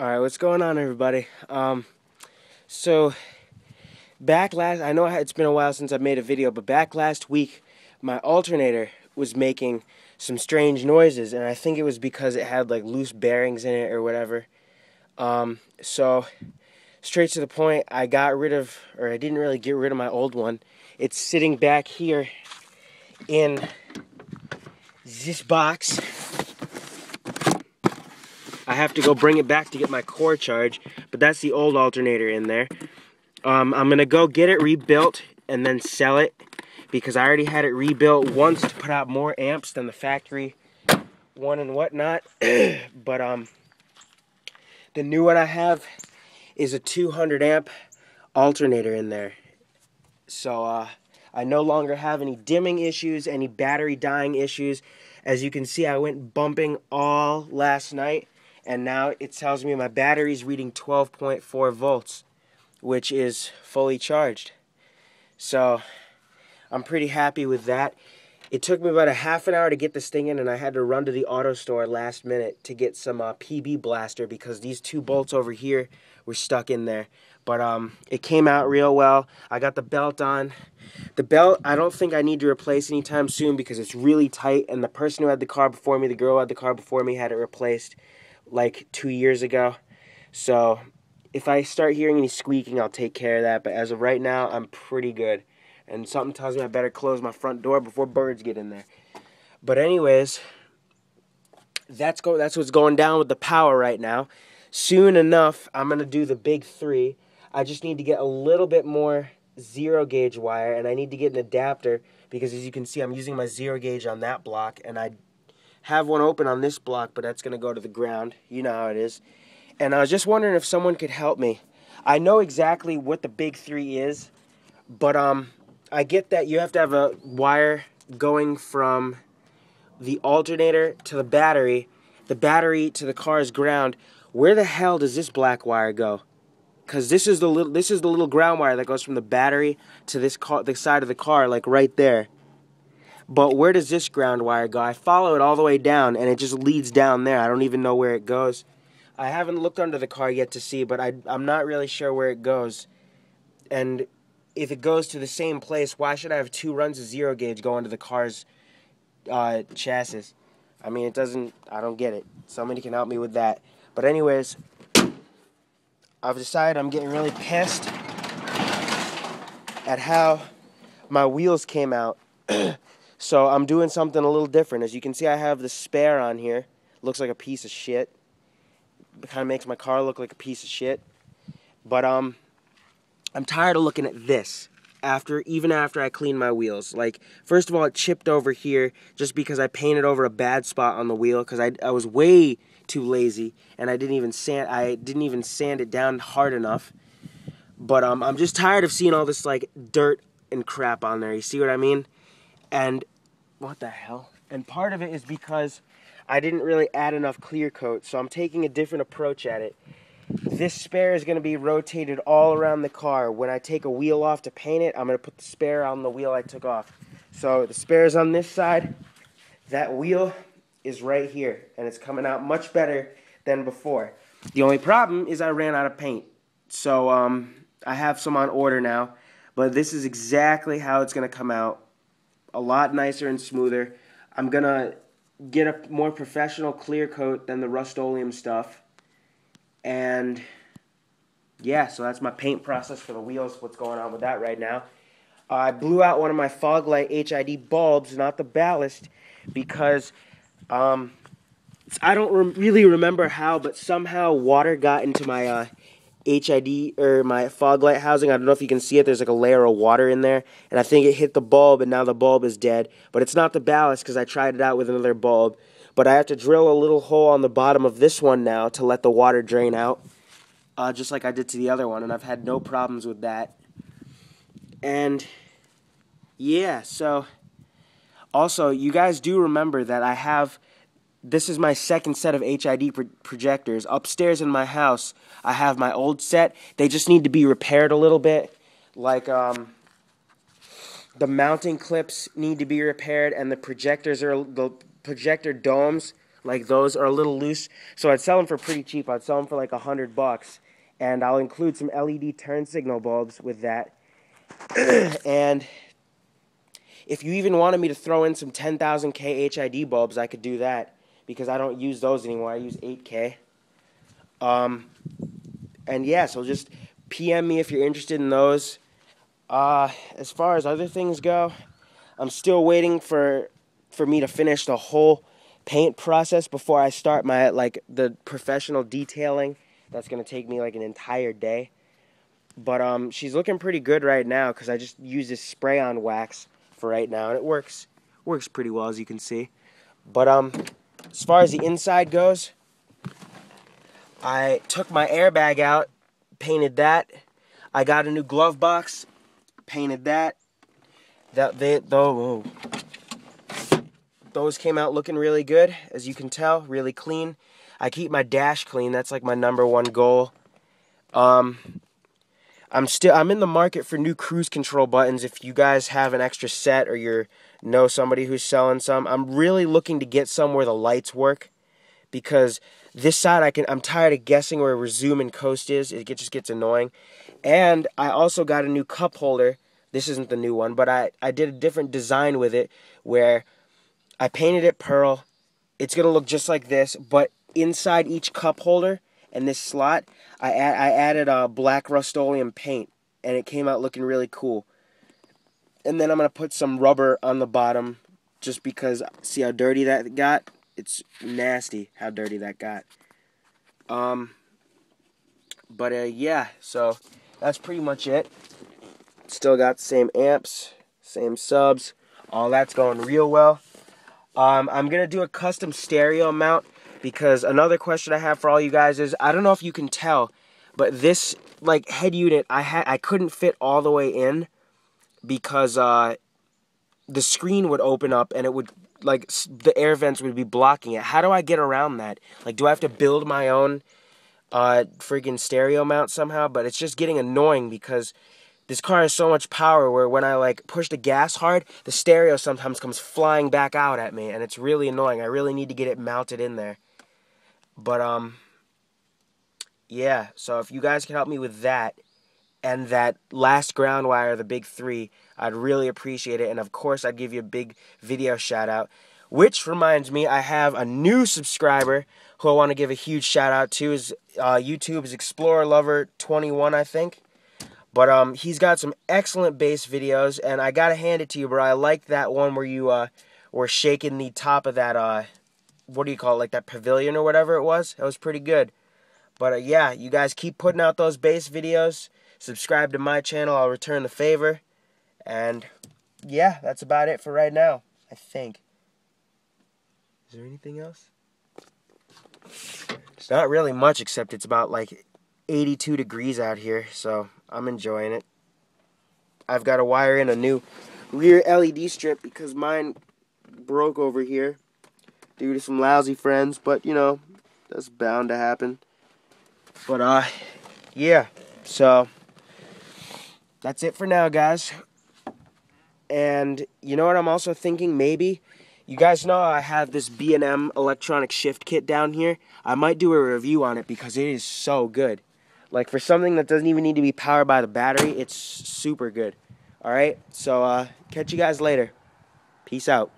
Alright, what's going on, everybody? So back last, I know it's been a while since I've made a video, but back last week, my alternator was making some strange noises, and I think it was because it had like loose bearings in it or whatever. So straight to the point, I didn't really get rid of my old one. It's sitting back here in this box. I have to go bring it back to get my core charge, but that's the old alternator in there. I'm going to go get it rebuilt and then sell it because I already had it rebuilt once to put out more amps than the factory one and whatnot. But the new one I have is a 200 amp alternator in there. So I no longer have any dimming issues, any battery dying issues. As you can see, I went bumping all last night. And now it tells me my battery's reading 12.4 volts, which is fully charged. So I'm pretty happy with that. It took me about a half an hour to get this thing in, and I had to run to the auto store last minute to get some PB blaster because these two bolts over here were stuck in there. But it came out real well. I got the belt on. The belt, I don't think I need to replace anytime soon because it's really tight, and the person who had the car before me, the girl who had the car before me, had it replaced like 2 years ago. So if I start hearing any squeaking, I'll take care of that. But as of right now, I'm pretty good. And something tells me I better close my front door before birds get in there. But anyways, that's what's going down with the power right now. Soon enough, I'm going to do the big 3. I just need to get a little bit more 0 gauge wire, and I need to get an adapter because, as you can see, I'm using my 0 gauge on that block, and I have one open on this block, but that's going to go to the ground. You know how it is. And I was just wondering if someone could help me. I know exactly what the big 3 is, but I get that you have to have a wire going from the alternator to the battery to the car's ground. Where the hell does this black wire go? Because this is the little ground wire that goes from the battery to the side of the car, like right there. But where does this ground wire go? I follow it all the way down, and it just leads down there. I don't even know where it goes. I haven't looked under the car yet to see, but I'm not really sure where it goes. And if it goes to the same place, why should I have 2 runs of 0 gauge go into the car's chassis? I mean, I don't get it. Somebody can help me with that. But anyways, I've decided I'm getting really pissed at how my wheels came out. So I'm doing something a little different. As you can see, I have the spare on here. Looks like a piece of shit. It kind of makes my car look like a piece of shit. But I'm tired of looking at this even after I clean my wheels. Like, first of all, it chipped over here just because I painted over a bad spot on the wheel because I was way too lazy and I didn't even sand it down hard enough. But I'm just tired of seeing all this like dirt and crap on there. You see what I mean? And what the hell? And part of it is because I didn't really add enough clear coat, so I'm taking a different approach at it. This spare is going to be rotated all around the car. When I take a wheel off to paint it, I'm going to put the spare on the wheel I took off. So the spare is on this side. That wheel is right here, and it's coming out much better than before. The only problem is I ran out of paint. So I have some on order now, but this is exactly how it's going to come out. A lot nicer and smoother. I'm going to get a more professional clear coat than the Rust-Oleum stuff. And yeah, so that's my paint process for the wheels, what's going on with that right now. I blew out one of my fog light HID bulbs, not the ballast, because I don't really remember how, but somehow water got into my HID, or my fog light housing. I don't know if you can see it. There's like a layer of water in there, and I think it hit the bulb, and now the bulb is dead. But it's not the ballast because I tried it out with another bulb. But I have to drill a little hole on the bottom of this one now to let the water drain out, just like I did to the other one, and I've had no problems with that. And yeah, so also you guys do remember that this is my second set of HID projectors. Upstairs in my house, I have my old set. They just need to be repaired a little bit. Like, the mounting clips need to be repaired, and the projector domes like those are a little loose. So I'd sell them for pretty cheap. I'd sell them for like $100, and I'll include some LED turn signal bulbs with that. And if you even wanted me to throw in some 10,000K HID bulbs, I could do that, because I don't use those anymore. I use 8K. And yeah, so just PM me if you're interested in those. As far as other things go, I'm still waiting for me to finish the whole paint process before I start my, like, the professional detailing. That's going to take me like an entire day. But she's looking pretty good right now, because I just use this spray-on wax for right now, and it works pretty well, as you can see. But as far as the inside goes, I took my airbag out, painted that. I got a new glove box, painted that. Those came out looking really good, as you can tell, really clean. I keep my dash clean. That's like my #1 goal. I'm in the market for new cruise control buttons. If you guys have an extra set, or you know somebody who's selling some, I'm really looking to get some where the lights work, because this side I'm tired of guessing where resume and coast is. It just gets annoying. And I also got a new cup holder. This isn't the new one, but I did a different design with it, where I painted it pearl. It's going to look just like this, but inside each cup holder and this slot, I added a black Rust-Oleum paint, and it came out looking really cool. And then I'm going to put some rubber on the bottom, just because, see how dirty that got? It's nasty how dirty that got. Yeah, so that's pretty much it. Still got the same amps, same subs. All that's going real well. I'm going to do a custom stereo mount, because another question I have for all you guys is, I don't know if you can tell, but this, like, head unit, I couldn't fit all the way in, because the screen would open up and it would, like, the air vents would be blocking it. How do I get around that? Like, do I have to build my own freaking stereo mount somehow? But it's just getting annoying, because this car has so much power where when I, like, push the gas hard, the stereo sometimes comes flying back out at me, and it's really annoying. I really need to get it mounted in there. But, yeah, so if you guys can help me with that, and that last ground wire, the big 3, I'd really appreciate it. And of course, I'd give you a big video shout out. Which reminds me, I have a new subscriber who I want to give a huge shout out to. Is YouTube's Explorer Lover 21, I think. But he's got some excellent bass videos, and I gotta hand it to you, bro. I liked that one where you were shaking the top of that what do you call it, like that pavilion or whatever it was. That was pretty good. But yeah, you guys keep putting out those bass videos. Subscribe to my channel. I'll return the favor. And yeah, that's about it for right now, I think. Is there anything else? It's not really much, except it's about like 82 degrees out here, so I'm enjoying it. I've got to wire in a new rear LED strip, because mine broke over here due to some lousy friends, but you know, that's bound to happen. But yeah, so that's it for now, guys. And you know what I'm also thinking? Maybe, you guys know I have this B&M electronic shift kit down here. I might do a review on it, because it is so good. Like, for something that doesn't even need to be powered by the battery, it's super good. Alright, so catch you guys later. Peace out.